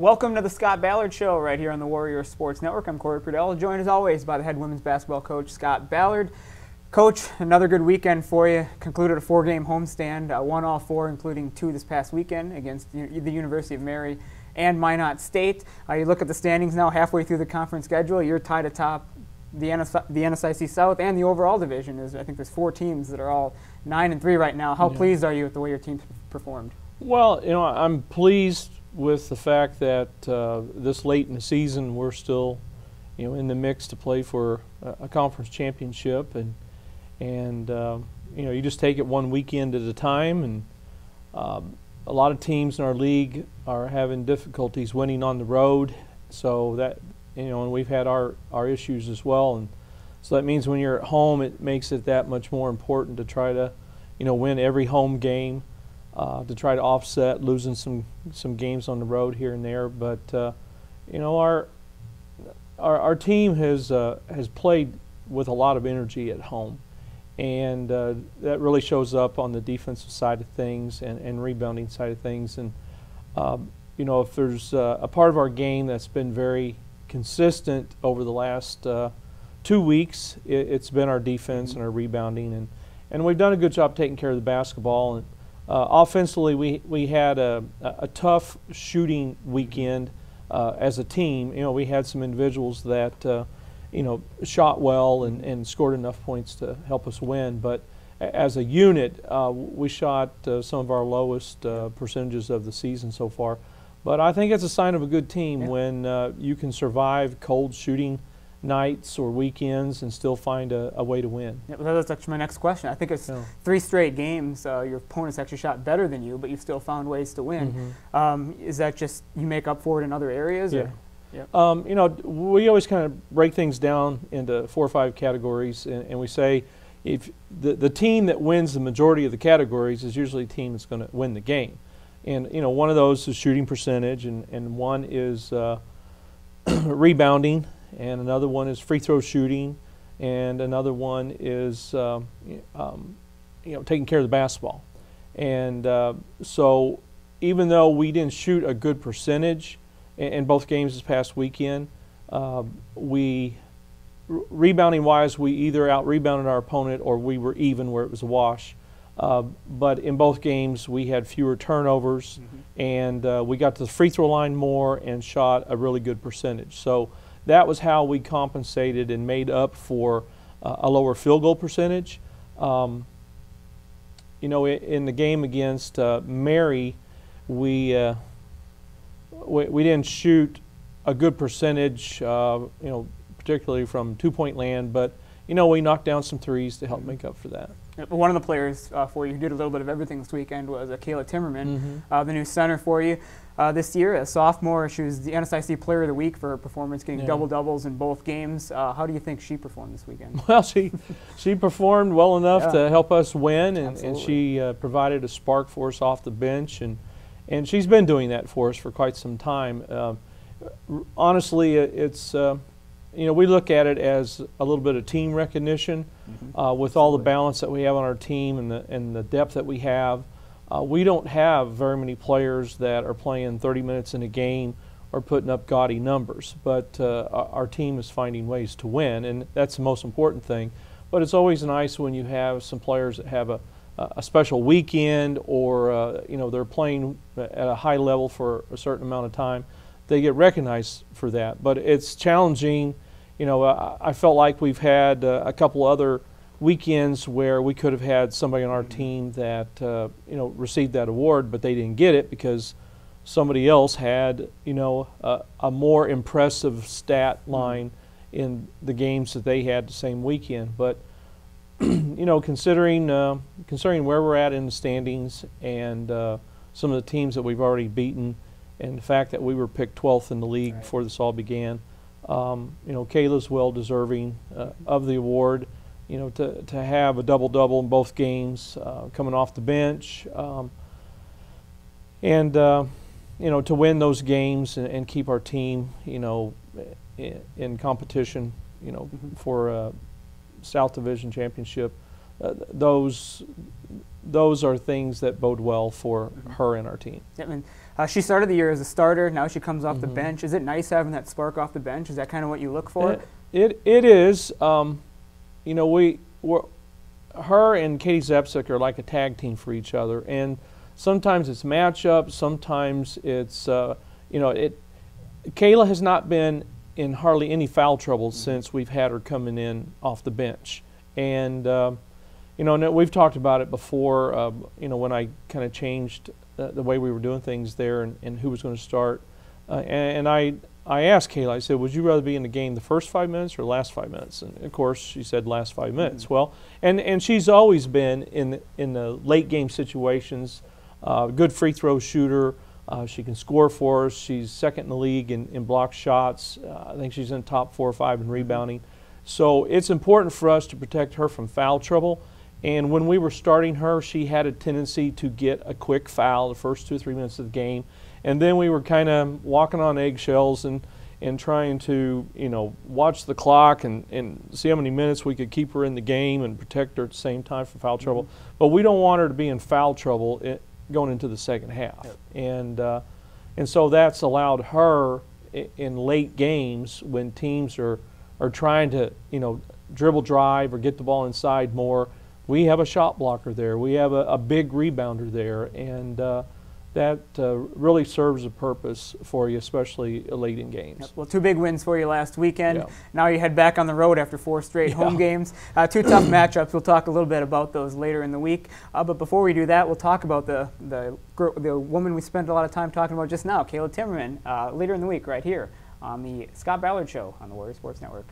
Welcome to the Scott Ballard Show right here on the Warrior Sports Network. I'm Cory Prudoehl, joined as always by the head women's basketball coach, Scott Ballard. Coach, another good weekend for you. Concluded a 4-game homestand, won all 4, including 2 this past weekend against the University of Mary and Minot State. You look at the standings now, halfway through the conference schedule. You're tied atop the NSIC South and the overall division. I think there's 4 teams that are all 9-3 right now. How pleased are you with the way your team performed? Well, I'm pleased with the fact that this late in the season we're still, in the mix to play for a conference championship, and you just take it one weekend at a time. And a lot of teams in our league are having difficulties winning on the road, so that and we've had our issues as well, and so that means when you're at home, it makes it that much more important to try to win every home game. To try to offset losing some games on the road here and there, but our team has played with a lot of energy at home, and that really shows up on the defensive side of things and rebounding side of things. And if there's a part of our game that's been very consistent over the last 2 weeks, it's been our defense and our rebounding, and we've done a good job taking care of the basketball. And offensively, we had a tough shooting weekend as a team. We had some individuals that shot well and scored enough points to help us win. But as a unit, we shot some of our lowest percentages of the season so far. But I think it's a sign of a good team when you can survive cold shooting nights or weekends and still find a way to win. Yeah, well, that's actually my next question. I think it's 3 straight games. Your opponents actually shot better than you, but you still found ways to win. Is that just you make up for it in other areas? Yeah. Or? We always kind of break things down into 4 or 5 categories, and we say if the team that wins the majority of the categories is usually a team that's going to win the game. And one of those is shooting percentage, and one is rebounding, and another one is free throw shooting, and another one is taking care of the basketball. And so even though we didn't shoot a good percentage in both games this past weekend, rebounding wise, we either out rebounded our opponent or we were even where it was a wash. But in both games we had fewer turnovers, and we got to the free throw line more and shot a really good percentage. So that was how we compensated and made up for a lower field goal percentage. In the game against Mary, we didn't shoot a good percentage, particularly from 2-point land, but we knocked down some threes to help make up for that. One of the players for you who did a little bit of everything this weekend was Kayla Timmerman, the new center for you this year. A sophomore, she was the NSIC Player of the Week for her performance, getting double-doubles in both games. How do you think she performed this weekend? Well, she performed well enough to help us win, and she provided a spark for us off the bench, and she's been doing that for us for quite some time. Honestly, it's we look at it as a little bit of team recognition. With all the balance that we have on our team and the depth that we have. We don't have very many players that are playing 30 minutes in a game or putting up gaudy numbers, but our team is finding ways to win, and that's the most important thing. But it's always nice when you have some players that have a special weekend, or they're playing at a high level for a certain amount of time. They get recognized for that, but it's challenging. I felt like we've had a couple other weekends where we could have had somebody on our team that received that award, but they didn't get it because somebody else had a more impressive stat line in the games that they had the same weekend. But considering where we're at in the standings and some of the teams that we've already beaten, and the fact that we were picked 12th in the league before this all began, Kayla's well deserving of the award. To have a double-double in both games, coming off the bench, and to win those games and keep our team, in competition, for a South Division championship. Those are things that bode well for her and our team. Yeah, She started the year as a starter. Now she comes off the bench. Is it nice having that spark off the bench? Is that kind of what you look for? It is. You know, her and Katie Zepsic are like a tag team for each other, and sometimes it's matchups. Sometimes it's you know, Kayla has not been in hardly any foul trouble since we've had her coming in off the bench, and you know, we've talked about it before. You know, when I kind of changed the way we were doing things there and who was going to start, and I asked Kayla, I said, would you rather be in the game the first 5 minutes or the last 5 minutes? And of course she said last 5 minutes. Well, and she's always been in the late game situations, good free throw shooter. She can score for us. She's second in the league in block shots. I think she's in top 4 or 5 in rebounding. So it's important for us to protect her from foul trouble. And when we were starting her, she had a tendency to get a quick foul the first 2 or 3 minutes of the game. And then we were kind of walking on eggshells and trying to, you know, watch the clock and see how many minutes we could keep her in the game and protect her at the same time from foul trouble. But we don't want her to be in foul trouble going into the second half. And so that's allowed her in late games when teams are trying to, you know, dribble drive or get the ball inside more. We have a shot blocker there. We have a big rebounder there, and that really serves a purpose for you, especially late in games. Yep. Well, 2 big wins for you last weekend. Yeah. Now you head back on the road after 4 straight home games. 2 tough matchups. We'll talk a little bit about those later in the week. But before we do that, we'll talk about the woman we spent a lot of time talking about just now, Kayla Timmerman, later in the week right here on the Scott Ballard Show on the Warrior Sports Network.